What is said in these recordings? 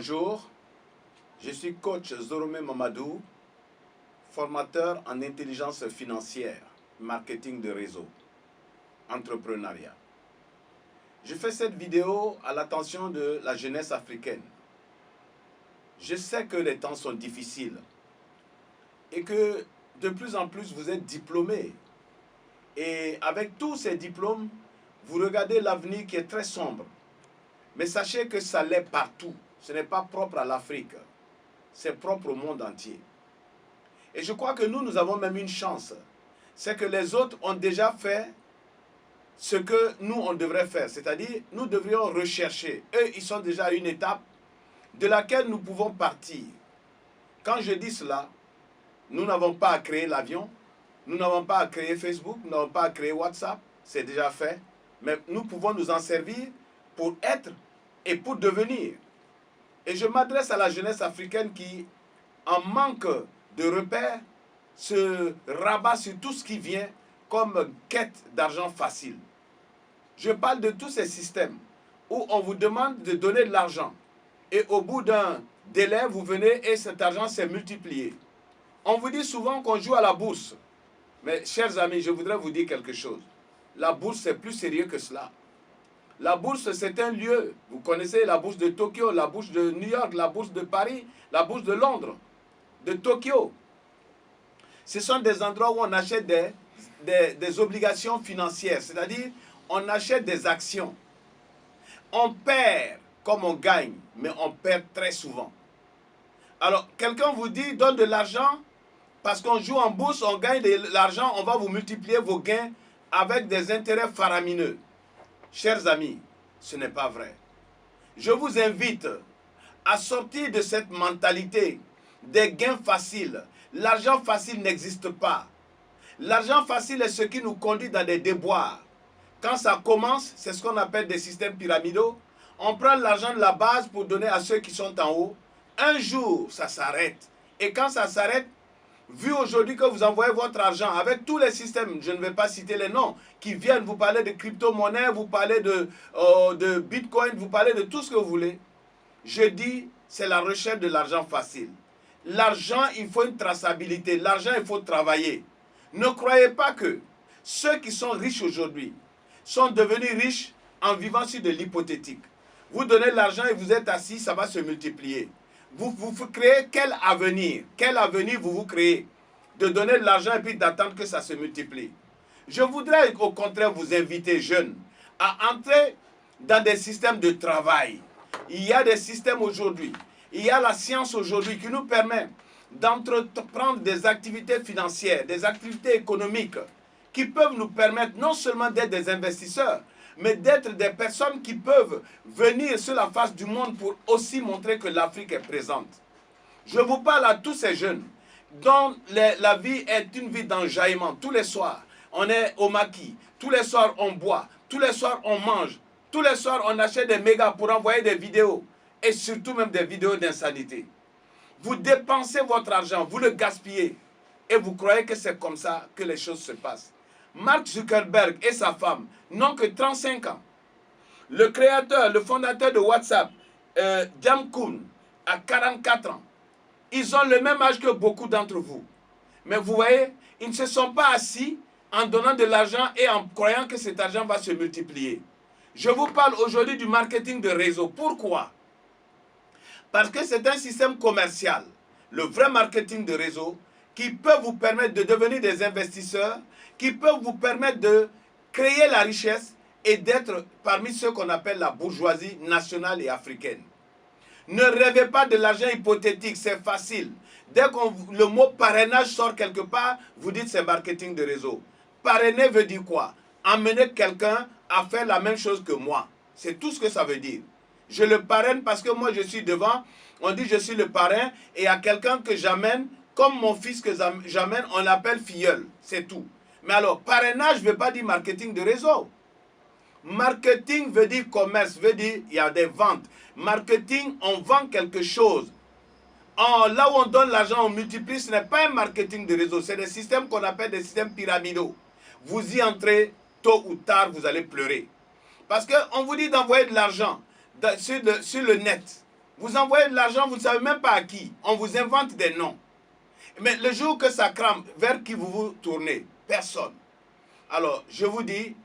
Bonjour, je suis coach Zorome Mamadou, formateur en intelligence financière, marketing de réseau, entrepreneuriat. Je fais cette vidéo à l'attention de la jeunesse africaine. Je sais que les temps sont difficiles et que de plus en plus vous êtes diplômés. Et avec tous ces diplômes, vous regardez l'avenir qui est très sombre. Mais sachez que ça l'est partout. Ce n'est pas propre à l'Afrique. C'est propre au monde entier. Et je crois que nous avons même une chance. C'est que les autres ont déjà fait ce que nous, on devrait faire. C'est-à-dire, nous devrions rechercher. Eux, ils sont déjà à une étape de laquelle nous pouvons partir. Quand je dis cela, nous n'avons pas à créer l'avion. Nous n'avons pas à créer Facebook. Nous n'avons pas à créer WhatsApp. C'est déjà fait. Mais nous pouvons nous en servir pour être et pour devenir. Et je m'adresse à la jeunesse africaine qui, en manque de repères, se rabat sur tout ce qui vient comme quête d'argent facile. Je parle de tous ces systèmes où on vous demande de donner de l'argent et au bout d'un délai, vous venez et cet argent s'est multiplié. On vous dit souvent qu'on joue à la bourse. Mais chers amis, je voudrais vous dire quelque chose. La bourse, c'est plus sérieux que cela. La bourse, c'est un lieu. Vous connaissez la bourse de Tokyo, la bourse de New York, la bourse de Paris, la bourse de Londres, de Tokyo. Ce sont des endroits où on achète des obligations financières, c'est-à-dire on achète des actions. On perd comme on gagne, mais on perd très souvent. Alors, quelqu'un vous dit, donne de l'argent, parce qu'on joue en bourse, on gagne de l'argent, on va vous multiplier vos gains avec des intérêts faramineux. Chers amis, ce n'est pas vrai. Je vous invite à sortir de cette mentalité des gains faciles. L'argent facile n'existe pas. L'argent facile est ce qui nous conduit dans des déboires. Quand ça commence, c'est ce qu'on appelle des systèmes pyramidaux. On prend l'argent de la base pour donner à ceux qui sont en haut. Un jour, ça s'arrête. Et quand ça s'arrête, vu aujourd'hui que vous envoyez votre argent avec tous les systèmes, je ne vais pas citer les noms, qui viennent vous parler de crypto-monnaies, vous parlez de bitcoin, vous parlez de tout ce que vous voulez. Je dis, c'est la recherche de l'argent facile. L'argent, il faut une traçabilité. L'argent, il faut travailler. Ne croyez pas que ceux qui sont riches aujourd'hui sont devenus riches en vivant sur de l'hypothétique. Vous donnez l'argent et vous êtes assis, ça va se multiplier. Vous créez quel avenir? Quel avenir vous créez? De donner de l'argent et puis d'attendre que ça se multiplie. Je voudrais au contraire vous inviter, jeunes, à entrer dans des systèmes de travail. Il y a des systèmes aujourd'hui, il y a la science aujourd'hui qui nous permet d'entreprendre des activités financières, des activités économiques qui peuvent nous permettre non seulement d'être des investisseurs, mais d'être des personnes qui peuvent venir sur la face du monde pour aussi montrer que l'Afrique est présente. Je vous parle à tous ces jeunes dont la vie est une vie d'enjaillement. Tous les soirs, on est au maquis. Tous les soirs, on boit. Tous les soirs, on mange. Tous les soirs, on achète des mégas pour envoyer des vidéos. Et surtout même des vidéos d'insanité. Vous dépensez votre argent, vous le gaspillez. Et vous croyez que c'est comme ça que les choses se passent. Mark Zuckerberg et sa femme n'ont que 35 ans. Le créateur, le fondateur de WhatsApp, Jim Koon, a 44 ans. Ils ont le même âge que beaucoup d'entre vous. Mais vous voyez, ils ne se sont pas assis en donnant de l'argent et en croyant que cet argent va se multiplier. Je vous parle aujourd'hui du marketing de réseau. Pourquoi? Parce que c'est un système commercial, le vrai marketing de réseau, qui peut vous permettre de devenir des investisseurs, qui peut vous permettre de créer la richesse et d'être parmi ceux qu'on appelle la bourgeoisie nationale et africaine. Ne rêvez pas de l'argent hypothétique, c'est facile. Dès que le mot parrainage sort quelque part, vous dites c'est marketing de réseau. Parrainer veut dire quoi? Emmener quelqu'un à faire la même chose que moi. C'est tout ce que ça veut dire. Je le parraine parce que moi je suis devant, on dit je suis le parrain et il y a quelqu'un que j'amène, comme mon fils que j'amène, on l'appelle filleul, c'est tout. Mais alors, parrainage ne veut pas dire marketing de réseau. Marketing veut dire commerce, veut dire il y a des ventes. Marketing, on vend quelque chose. Là où on donne l'argent, on multiplie, ce n'est pas un marketing de réseau, c'est des systèmes qu'on appelle des systèmes pyramidaux. Vous y entrez, tôt ou tard, vous allez pleurer. Parce qu'on vous dit d'envoyer de l'argent sur le net. Vous envoyez de l'argent, vous ne savez même pas à qui. On vous invente des noms. Mais le jour que ça crame, vers qui vous vous tournez? Personne. Alors, je vous dis,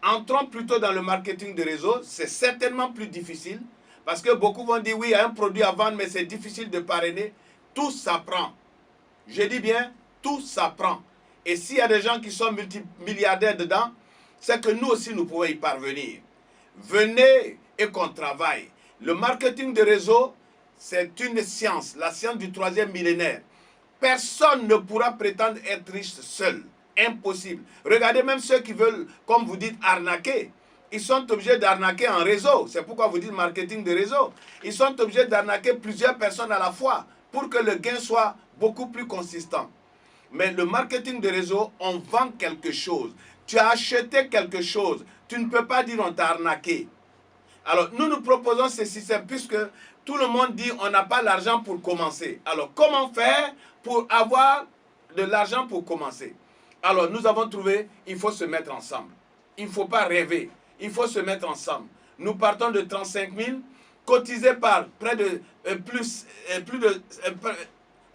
entrons plutôt dans le marketing de réseau. C'est certainement plus difficile. Parce que beaucoup vont dire, oui, il y a un produit à vendre, mais c'est difficile de parrainer. Tout s'apprend. Je dis bien, tout s'apprend. Et s'il y a des gens qui sont multimilliardaires dedans, c'est que nous aussi, nous pouvons y parvenir. Venez et qu'on travaille. Le marketing de réseau, c'est une science, la science du 3e millénaire. Personne ne pourra prétendre être riche seul. Impossible. Regardez même ceux qui veulent, comme vous dites, arnaquer. Ils sont obligés d'arnaquer en réseau. C'est pourquoi vous dites marketing de réseau. Ils sont obligés d'arnaquer plusieurs personnes à la fois pour que le gain soit beaucoup plus consistant. Mais le marketing de réseau, on vend quelque chose. Tu as acheté quelque chose. Tu ne peux pas dire on t'a arnaqué. Alors, nous proposons ce système puisque tout le monde dit on n'a pas l'argent pour commencer. Alors, comment faire pour avoir de l'argent pour commencer? Alors, nous avons trouvé, il faut se mettre ensemble. Il ne faut pas rêver. Il faut se mettre ensemble. Nous partons de 35 000, cotisés par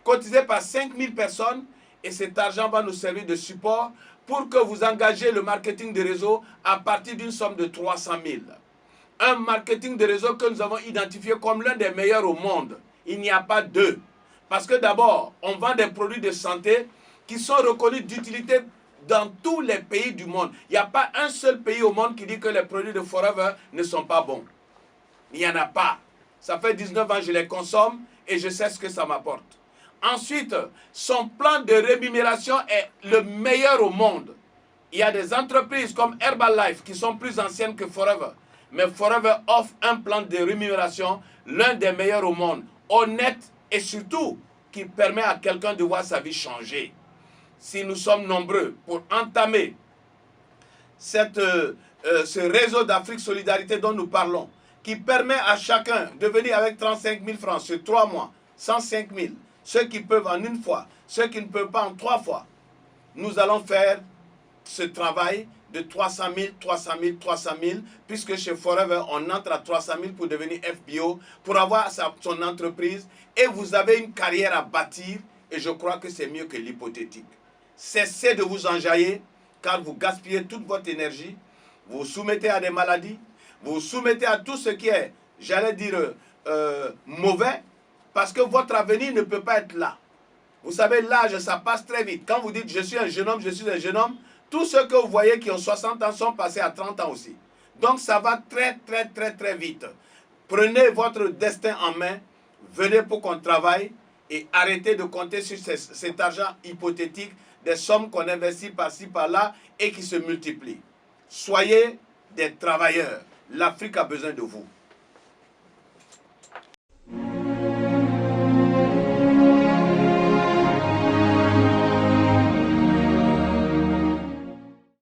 cotisés par 5 000 personnes, et cet argent va nous servir de support pour que vous engagez le marketing de réseau à partir d'une somme de 300 000. Un marketing de réseau que nous avons identifié comme l'un des meilleurs au monde. Il n'y a pas deux. Parce que d'abord, on vend des produits de santé qui sont reconnus d'utilité dans tous les pays du monde. Il n'y a pas un seul pays au monde qui dit que les produits de Forever ne sont pas bons. Il n'y en a pas. Ça fait 19 ans que je les consomme et je sais ce que ça m'apporte. Ensuite, son plan de rémunération est le meilleur au monde. Il y a des entreprises comme Herbalife qui sont plus anciennes que Forever. Mais Forever offre un plan de rémunération, l'un des meilleurs au monde, honnête et surtout qui permet à quelqu'un de voir sa vie changer. Si nous sommes nombreux pour entamer ce réseau d'Afrique Solidarité dont nous parlons, qui permet à chacun de venir avec 35 000 francs sur 3 mois, 105 000, ceux qui peuvent en une fois, ceux qui ne peuvent pas en 3 fois, nous allons faire ce travail de 300 000, 300 000, 300 000, puisque chez Forever, on entre à 300 000 pour devenir FBO, pour avoir son entreprise, et vous avez une carrière à bâtir, et je crois que c'est mieux que l'hypothétique. Cessez de vous enjailler, car vous gaspillez toute votre énergie, vous vous soumettez à des maladies, vous vous soumettez à tout ce qui est, j'allais dire, mauvais, parce que votre avenir ne peut pas être là. Vous savez, l'âge, ça passe très vite. Quand vous dites « je suis un jeune homme », tous ceux que vous voyez qui ont 60 ans sont passés à 30 ans aussi. Donc ça va très vite. Prenez votre destin en main, venez pour qu'on travaille et arrêtez de compter sur cet argent hypothétique, des sommes qu'on investit par-ci, par-là et qui se multiplient. Soyez des travailleurs. L'Afrique a besoin de vous.